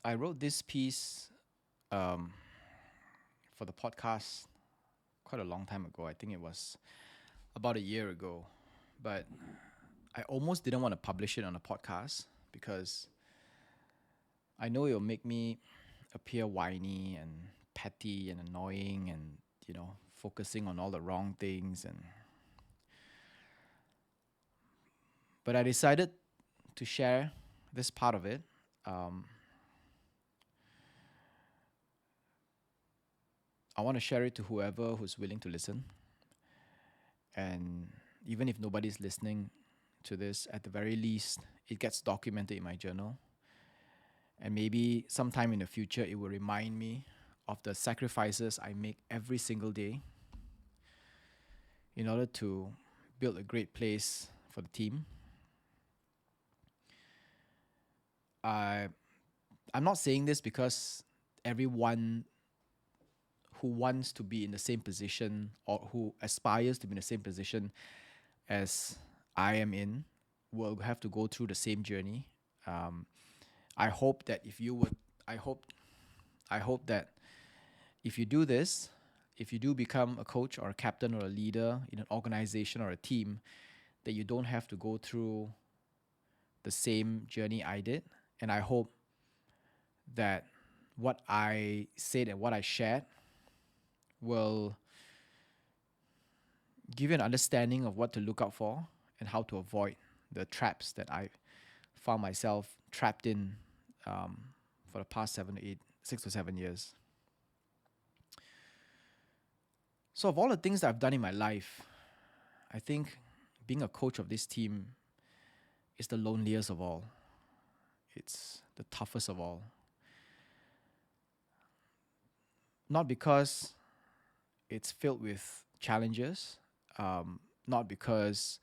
I wrote this piece um, for the podcast quite a long time ago. I think it was about a year ago, but I almost didn't want to publish it on a podcast because I know it'll make me appear whiny and petty and annoying and focusing on all the wrong things. And but I decided to share this part of it. um, I want to share it to whoever who's willing to listen. And even if nobody's listening to this, at the very least, it gets documented in my journal. And maybe sometime in the future, it will remind me of the sacrifices I make every single day in order to build a great place for the team. I, I'm not saying this because everyone who wants to be in the same position or who aspires to be in the same position as I am in will have to go through the same journey. Um, I hope that if you would, I hope, I hope that if you do this, if you do become a coach or a captain or a leader in an organization or a team, that you don't have to go through the same journey I did. And I hope that what I said and what I shared will give you an understanding of what to look out for and how to avoid the traps that I found myself trapped in um, for the past 6 to 7 years. So, of all the things that I've done in my life, I think being a coach of this team is the loneliest of all. It's the toughest of all. Not because it's filled with challenges, not because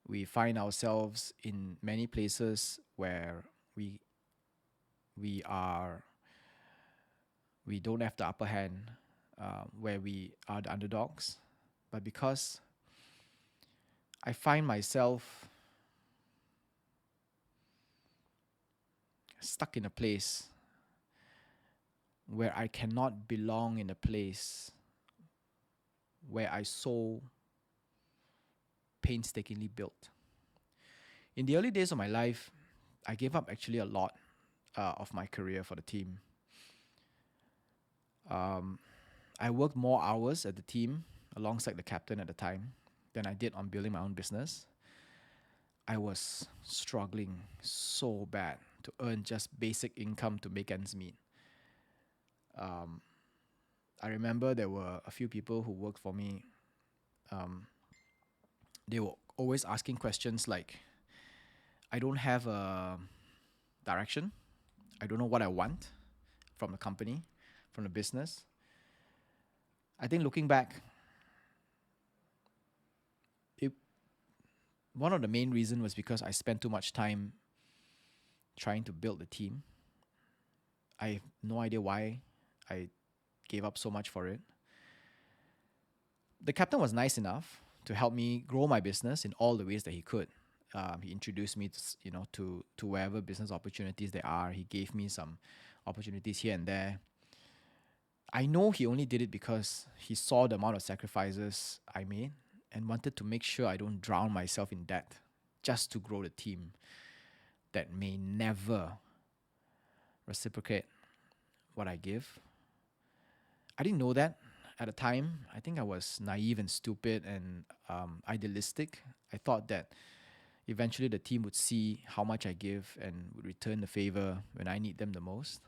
we find ourselves in many places where we we are we don't have the upper hand, where we are the underdogs, but because I find myself stuck in a place where I cannot belong in a place where I so painstakingly built. In the early days of my life, I gave up actually a lot of my career for the team. Um, I worked more hours at the team alongside the captain at the time than I did on building my own business. I was struggling so bad to earn just basic income to make ends meet. Um, I remember there were a few people who worked for me. Um, they were always asking questions like, I don't have a direction. I don't know what I want from the company, from the business. I think looking back, it, one of the main reasons was because I spent too much time trying to build the team. I have no idea why I gave up so much for it. The captain was nice enough to help me grow my business in all the ways that he could. He introduced me to wherever business opportunities there are. He gave me some opportunities here and there. I know he only did it because he saw the amount of sacrifices I made and wanted to make sure I don't drown myself in debt just to grow the team that may never reciprocate what I give. I didn't know that at the time. I think I was naive and stupid and idealistic. I thought that eventually the team would see how much I give and would return the favor when I need them the most.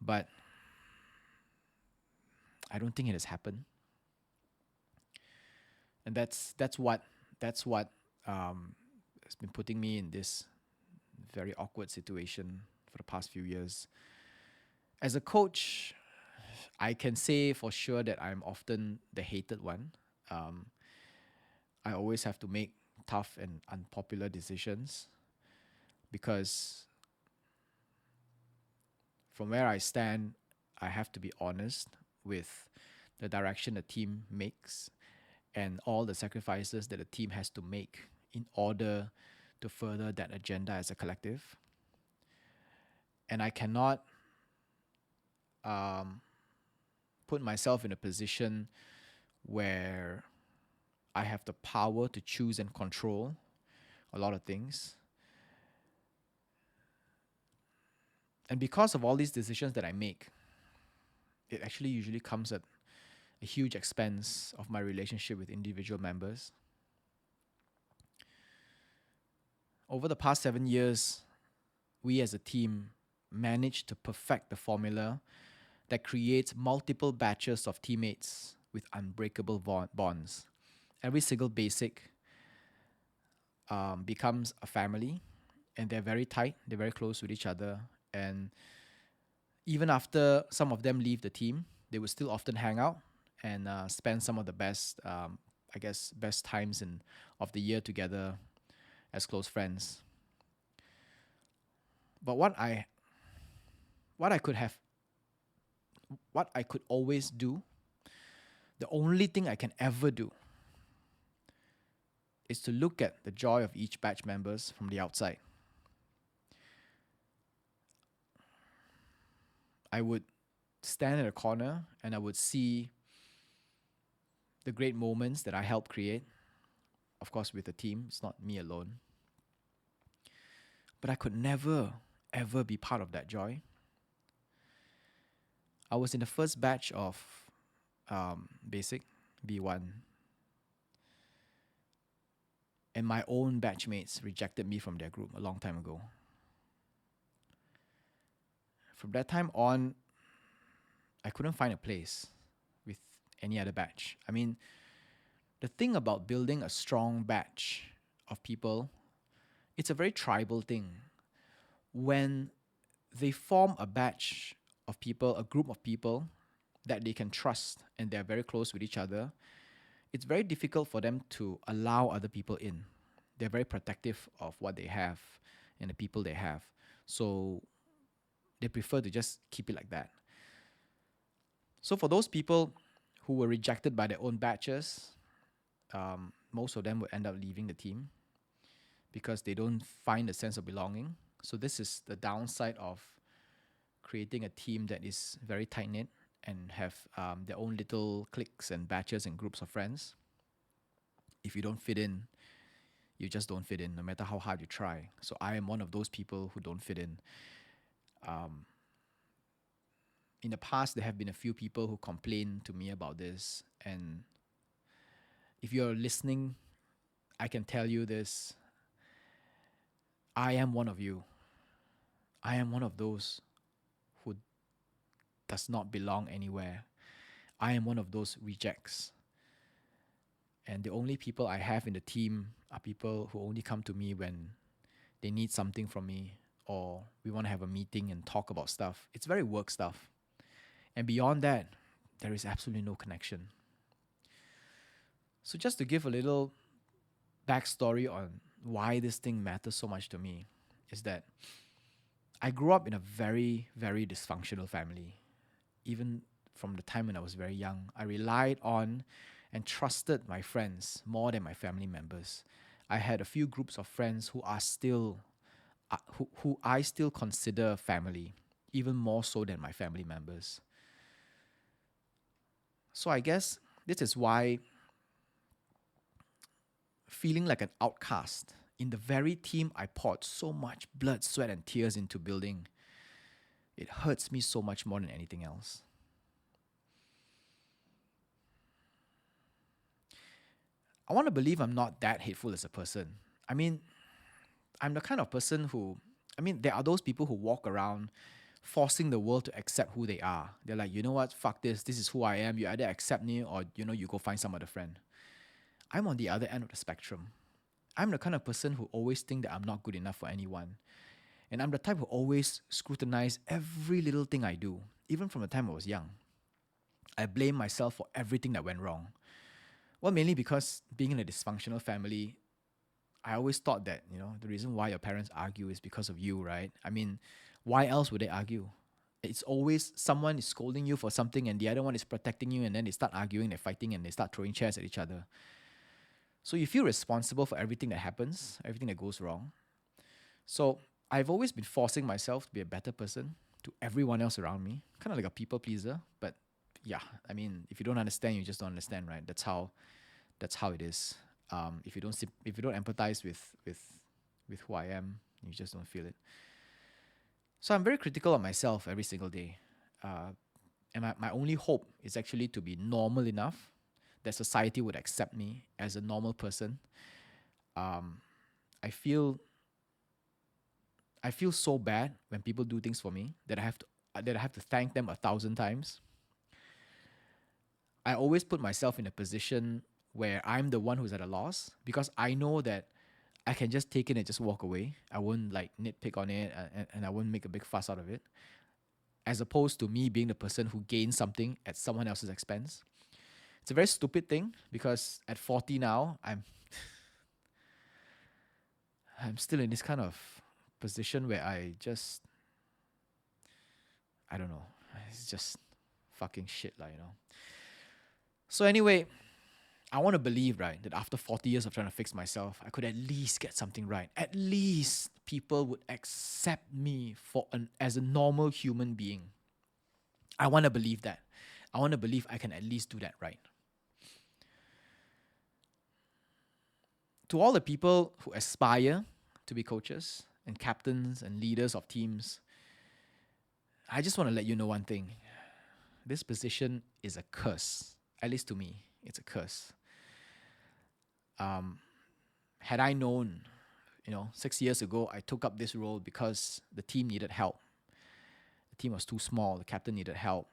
But I don't think it has happened, and that's what has been putting me in this very awkward situation for the past few years. As a coach, I can say for sure that I'm often the hated one. Um, I always have to make tough and unpopular decisions because from where I stand, I have to be honest with the direction the team makes and all the sacrifices that the team has to make in order to further that agenda as a collective. and I cannot um, put myself in a position where I have the power to choose and control a lot of things. And because of all these decisions that I make, it actually usually comes at a huge expense of my relationship with individual members. Over the past 7 years, we as a team managed to perfect the formula that creates multiple batches of teammates with unbreakable bonds. Every single basic becomes a family, and they're very tight, they're very close with each other. And even after some of them leave the team, they would still often hang out and spend some of the best, best times of the year together as close friends. But what I could have, what I could always do, the only thing I can ever do is to look at the joy of each batch members from the outside. I would stand in a corner and I would see the great moments that I helped create. Of course, with the team, it's not me alone. But I could never, ever be part of that joy. I was in the first batch of Basic, B1, and my own batchmates rejected me from their group a long time ago. From that time on, I couldn't find a place with any other batch. I mean, the thing about building a strong batch of people, it's a very tribal thing. When they form a batch of people, a group of people that they can trust and they're very close with each other, it's very difficult for them to allow other people in. They're very protective of what they have and the people they have. So they prefer to just keep it like that. So for those people who were rejected by their own batches, most of them will end up leaving the team because they don't find a sense of belonging. So this is the downside of creating a team that is very tight knit and have their own little cliques and batches and groups of friends. If you don't fit in, you just don't fit in, no matter how hard you try. So I am one of those people who don't fit in. In the past, there have been a few people who complained to me about this. And if you're listening, I can tell you this. I am one of you. I am one of those who does not belong anywhere. I am one of those rejects. And the only people I have in the team are people who only come to me when they need something from me or we want to have a meeting and talk about stuff. It's very work stuff. And beyond that, there is absolutely no connection. So just to give a little backstory on why this thing matters so much to me is that I grew up in a very, very dysfunctional family. Even from the time when I was very young, I relied on and trusted my friends more than my family members. I had a few groups of friends who are still, who I still consider family, even more so than my family members. So I guess this is why feeling like an outcast in the very team I poured so much blood, sweat, and tears into building, it hurts me so much more than anything else. I want to believe I'm not that hateful as a person. I mean, I'm the kind of person who, there are those people who walk around forcing the world to accept who they are. They're like, you know what, fuck this is who I am. You either accept me or, you go find some other friend. I'm on the other end of the spectrum. I'm the kind of person who always think that I'm not good enough for anyone. And I'm the type who always scrutinize every little thing I do, even from the time I was young. I blame myself for everything that went wrong. Well, mainly because being in a dysfunctional family, I always thought that, the reason why your parents argue is because of you, right? I mean, why else would they argue? It's always someone is scolding you for something and the other one is protecting you, and then they start arguing, they're fighting, and they start throwing chairs at each other. So you feel responsible for everything that happens, everything that goes wrong. So I've always been forcing myself to be a better person to everyone else around me, kind of like a people pleaser. But yeah, I mean, if you don't understand, you just don't understand, right? That's how it is. If you don't empathize with who I am, you just don't feel it. So I'm very critical of myself every single day. Uh, and my only hope is actually to be normal enough that society would accept me as a normal person. Um, I feel I feel so bad when people do things for me that I have to thank them 1,000 times. I always put myself in a position where I'm the one who's at a loss because I know that I can just take it and just walk away. I won't like nitpick on it, and I won't make a big fuss out of it. As opposed to me being the person who gains something at someone else's expense. It's a very stupid thing because at 40 now, I'm still in this kind of position where I don't know. It's just fucking shit, like, you know. So anyway, I want to believe, right, that after 40 years of trying to fix myself, I could at least get something right. At least people would accept me as a normal human being. I want to believe that. I want to believe I can at least do that right. To all the people who aspire to be coaches and captains and leaders of teams, I just want to let you know one thing. This position is a curse. At least to me, it's a curse. Had I known, 6 years ago, I took up this role because the team needed help. The team was too small. The captain needed help.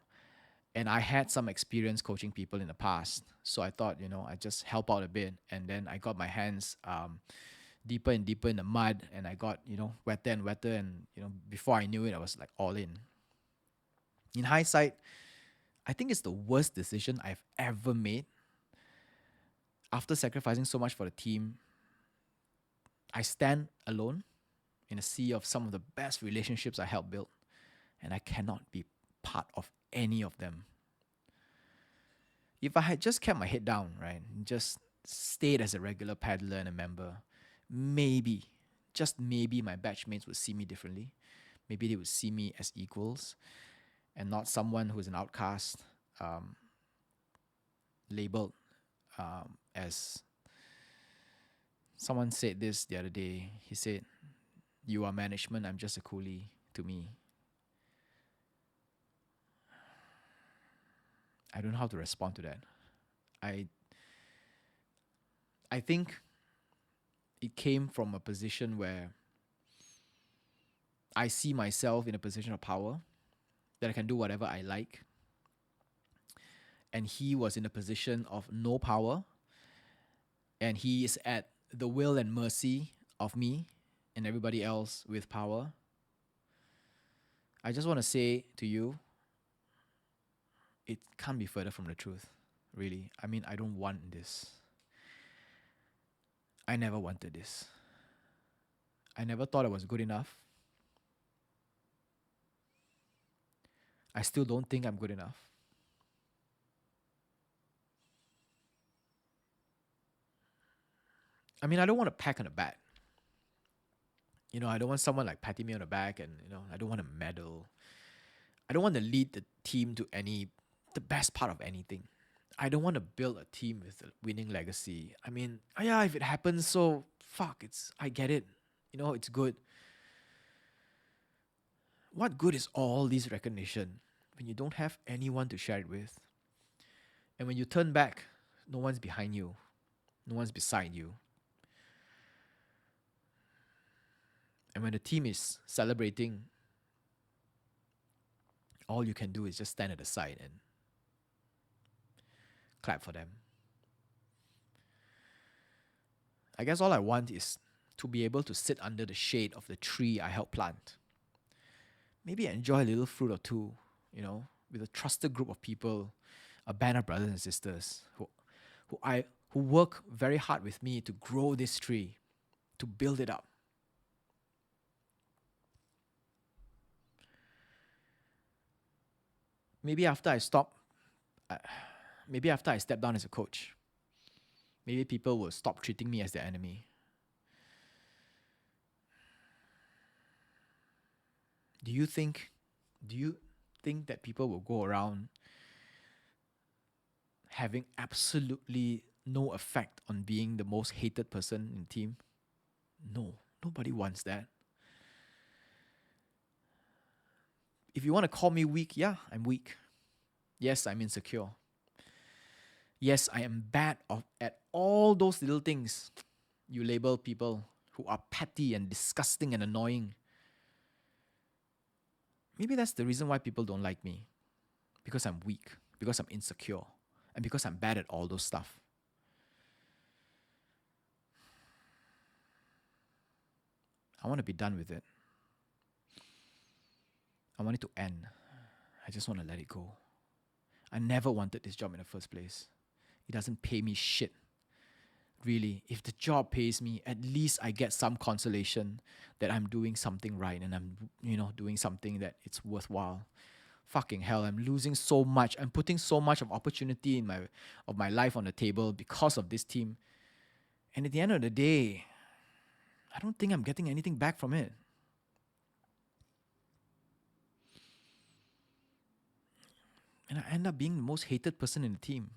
And I had some experience coaching people in the past. So I thought, I just help out a bit. And then I got my hands deeper and deeper in the mud. And I got, wetter and wetter. And, before I knew it, I was like all in. In hindsight, I think it's the worst decision I've ever made. After sacrificing so much for the team, I stand alone in a sea of some of the best relationships I helped build, and I cannot be part of any of them. If I had just kept my head down, right, and just stayed as a regular paddler and a member, maybe, just maybe, my batchmates would see me differently. Maybe they would see me as equals and not someone who's an outcast, labeled as someone said this the other day. He said, "You are management, I'm just a coolie to me." I don't know how to respond to that. I I think it came from a position where I see myself in a position of power that I can do whatever I like. And he was in a position of no power, and he is at the will and mercy of me and everybody else with power. I just want to say to you, it can't be further from the truth, really. I mean, I don't want this. I never wanted this. I never thought I was good enough. I still don't think I'm good enough. I mean, I don't want to pack on the back. I don't want someone like patting me on the back, and I don't want to medal. I don't want to lead the team to the best part of anything. I don't want to build a team with a winning legacy. I mean, yeah, if it happens, so fuck, I get it. It's good. What good is all this recognition when you don't have anyone to share it with? And when you turn back, no one's behind you, no one's beside you. And when the team is celebrating, all you can do is just stand at the side and clap for them. I guess all I want is to be able to sit under the shade of the tree I helped plant. Maybe enjoy a little fruit or two, with a trusted group of people, a band of brothers and sisters who work very hard with me to grow this tree, to build it up. Maybe after I stop, maybe after I step down as a coach, maybe people will stop treating me as their enemy. Do you think do you think that people will go around having absolutely no effect on being the most hated person in the team? No, nobody wants that. If you want to call me weak, yeah, I'm weak. Yes, I'm insecure. Yes, I am bad at all those little things you label people who are petty and disgusting and annoying. Maybe that's the reason why people don't like me. Because I'm weak, because I'm insecure, and because I'm bad at all those stuff. I want to be done with it. I want it to end. I just want to let it go. I never wanted this job in the first place. It doesn't pay me shit. Really, if the job pays me, at least I get some consolation that I'm doing something right and I'm, doing something that it's worthwhile. Fucking hell, I'm losing so much. I'm putting so much of opportunity of my life on the table because of this team. And at the end of the day, I don't think I'm getting anything back from it. And I end up being the most hated person in the team.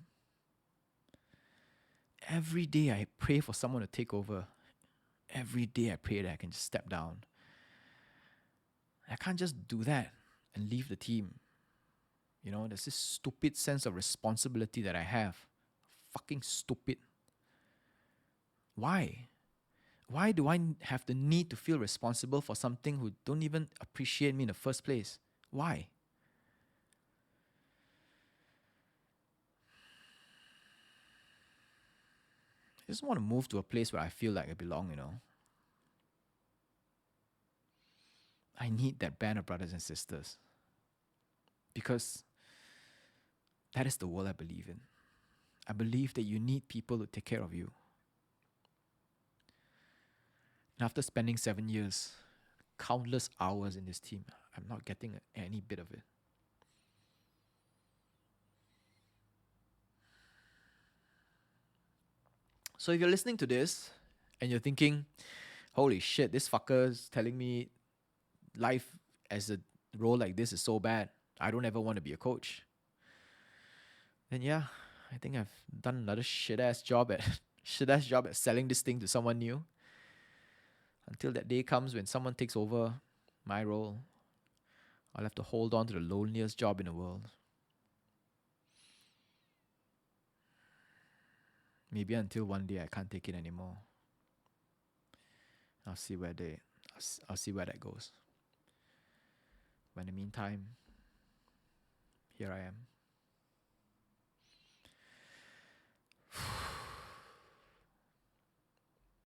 Every day I pray for someone to take over. Every day I pray that I can just step down. I can't just do that and leave the team. There's this stupid sense of responsibility that I have. Fucking stupid. Why? Why do I have the need to feel responsible for something who don't even appreciate me in the first place? Why? I just want to move to a place where I feel like I belong. I need that band of brothers and sisters. Because that is the world I believe in. I believe that you need people to take care of you. And after spending 7 years, countless hours in this team, I'm not getting any bit of it. So if you're listening to this and you're thinking, holy shit, this fucker is telling me life as a role like this is so bad, I don't ever want to be a coach. Then yeah, I think I've done another shit ass job at selling this thing to someone new. Until that day comes when someone takes over my role, I'll have to hold on to the loneliest job in the world. Maybe until one day I can't take it anymore. I'll see where I'll see where that goes. But in the meantime, here I am.